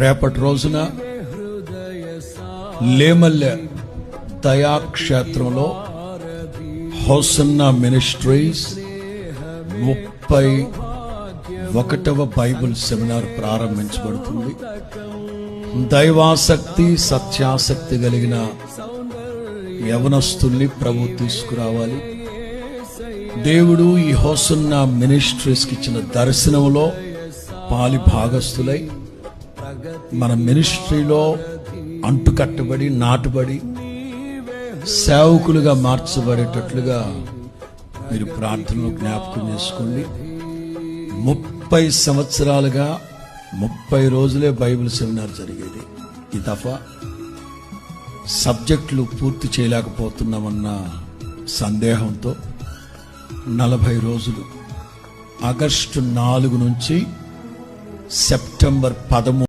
రేపటి రోజున లేమల్లె దయాక్షేత్రంలో hosanna ministries 31వ Bible seminar ప్రారంభించబడుతుంది. దైవాసక్తి సత్యాసక్తి కలిగిన యవనస్తుల్ని ప్రభు తీసుకురావాలి. దేవుడు ఈ హోసన్నా మినిస్ట్రీస్కి ఇచ్చిన దర్శనంలో పాలి భాగస్తులై మన మినిస్ట్రీలో అంటుకట్టబడి నాటుబడి సేవకులుగా మార్చబడేటట్లుగా మీరు ప్రార్థనలో జ్ఞాపకం చేసుకోండి. 30 సంవత్సరాలుగా 30 రోజులే బైబిల్ సెమినార్ జరిగేది. ఈ దఫా సబ్జెక్టులు పూర్తి చేయలేకపోతున్నామన్న సందేహంతో 40 రోజులు ఆగస్టు 4 నుంచి సెప్టెంబర్ 13